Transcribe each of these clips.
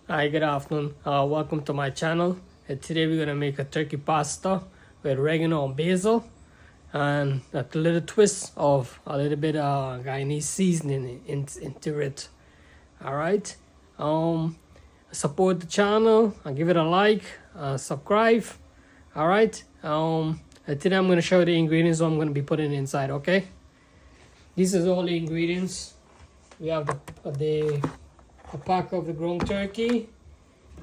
Hi, good afternoon. Welcome to my channel. Today we're gonna make a turkey pasta with oregano and basil, and a little twist of a little bit of Guyanese seasoning into it. All right. Support the channel and give it a like, subscribe. All right. Today I'm gonna show you the ingredients I'm gonna be putting inside. Okay. This is all the ingredients. We have the a pack of the ground turkey.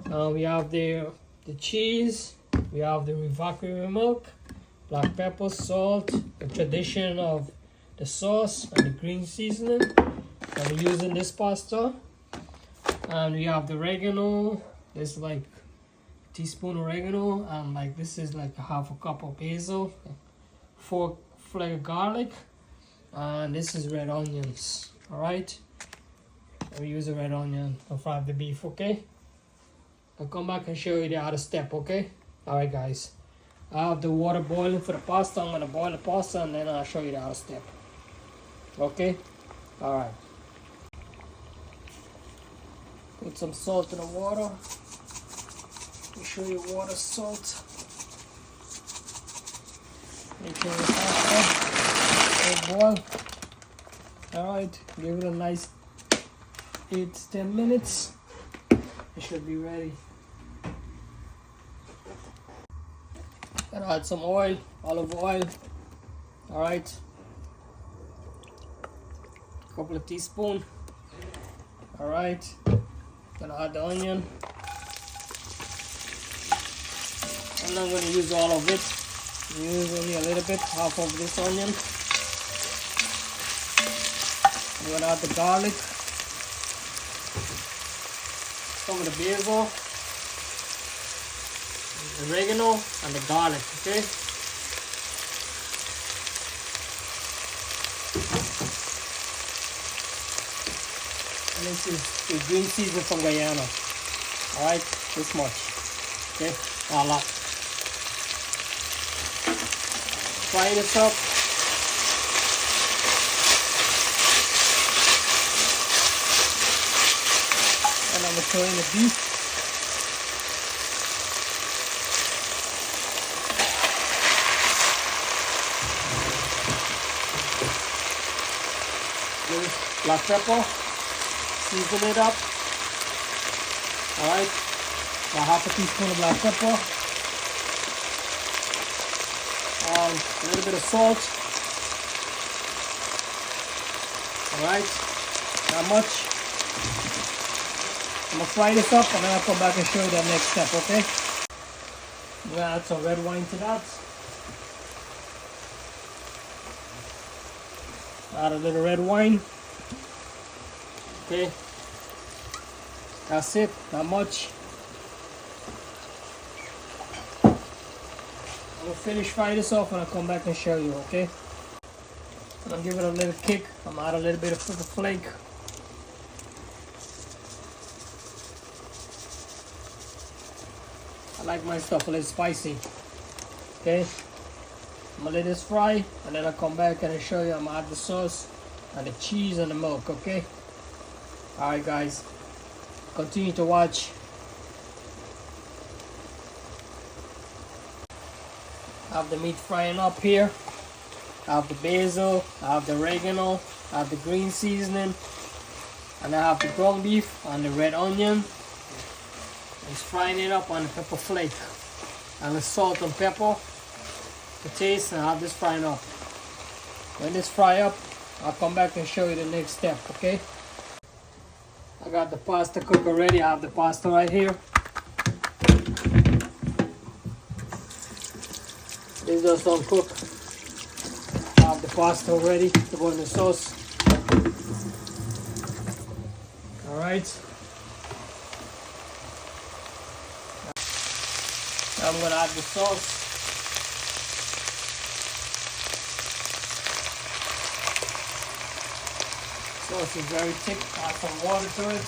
We have the cheese. We have the evaporated milk, black pepper, salt, the tradition of the sauce and the green seasoning that we're using this pasta. And we have the oregano. This is like a teaspoon oregano, and like this is like a half a cup of basil, 4 flake of garlic, and this is red onions. All right. We use a red onion to fry the beef, okay? I'll come back and show you the other step, okay? Alright guys, I have the water boiling for the pasta. I'm gonna boil the pasta and then I'll show you the other step. Okay? Alright. Put some salt in the water. Make sure your water salt. Make sure the pasta boil. Alright, give it a nice 8 to 10 minutes. It should be ready. Gonna add some oil, olive oil. Alright. Couple of teaspoons. Alright. Gonna add the onion. I'm not gonna use all of it. Use only a little bit, half of this onion. I'm gonna add the garlic. Some of the basil, the oregano, and the garlic, okay? And this is the green seasoning from Guyana. Alright, this much. Okay, a lot. Fry this up. And I'm going to throw in the beef. There's black pepper. Season it up. Alright. About half a teaspoon of black pepper. A little bit of salt. Alright. Not much. I'm gonna fry this up and then I'll come back and show you the next step, okay? I'm gonna add some red wine to that. Add a little red wine. Okay. That's it, not much. I'm gonna finish fry this off and I'll come back and show you, okay? I'm gonna give it a little kick. I'm gonna add a little bit of the flake. I like my stuff a little spicy. Okay, I'm gonna let this fry and then I'll come back and I'll show you. I'm gonna add the sauce and the cheese and the milk, okay? Alright guys, continue to watch. I have the meat frying up here. I have the basil, I have the oregano, I have the green seasoning, and I have the ground beef and the red onion. It's frying it up on the pepper flake and the salt and pepper to taste, and have this frying up. When this fry up, I'll come back and show you the next step, okay? I got the pasta cooked already. I have the pasta right here. This just don't cook. I have the pasta ready to go in the sauce. Alright. I'm gonna add the sauce. Sauce is very thick. Add some water to it.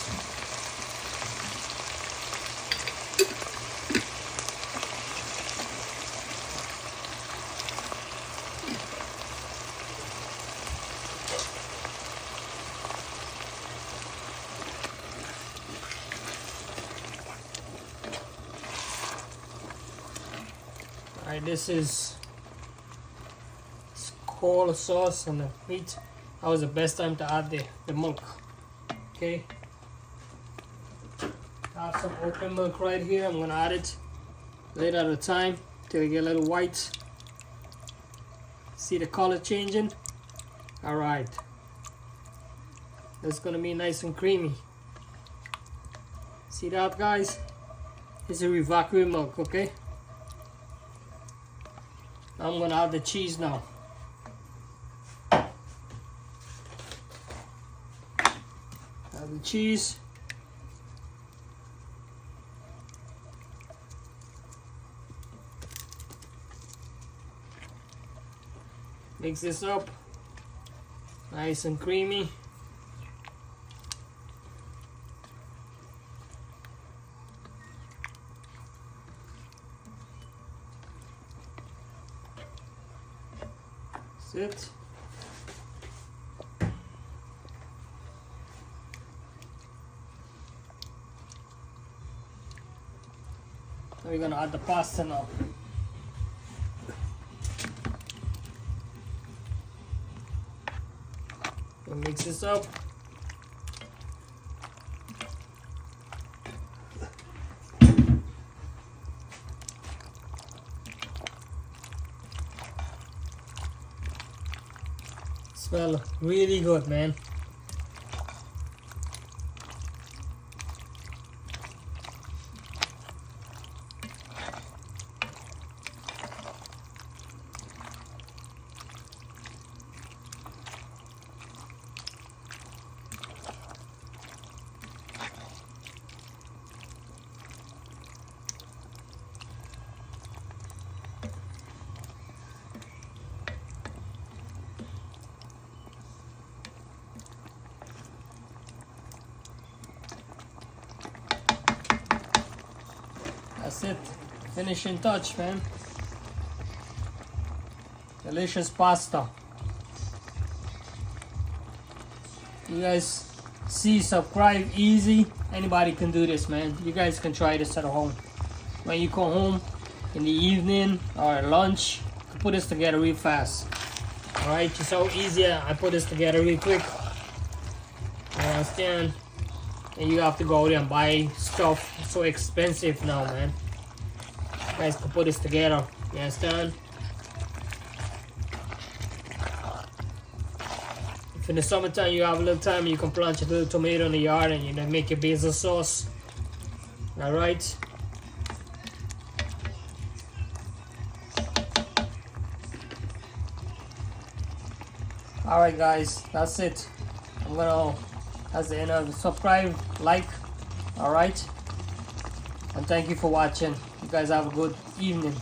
Alright, this is cold sauce on the meat. That was the best time to add the milk. Okay. I have some oat milk right here. I'm gonna add it later at a time till it get a little white. See the color changing? Alright. That's gonna be nice and creamy. See that, guys? This is evacuated milk, okay? I'm gonna add the cheese now. Add the cheese. Mix this up. Nice and creamy. That's it. Now we're gonna add the pasta now. We'll mix this up. Smell really good, man. That's it. Finishing touch, man. Delicious pasta. You guys see, subscribe, easy. Anybody can do this, man. You guys can try this at home. When you go home in the evening or at lunch, you can put this together real fast. Alright, just how easy I put this together real quick. You understand? And you have to go there and buy stuff. It's so expensive now, man. You guys can put this together. You understand? If in the summertime you have a little time, you can plant a little tomato in the yard and you know, make your basil sauce. Alright? Alright guys, that's it. That's the end of the subscribe, like, alright? And thank you for watching. You guys have a good evening.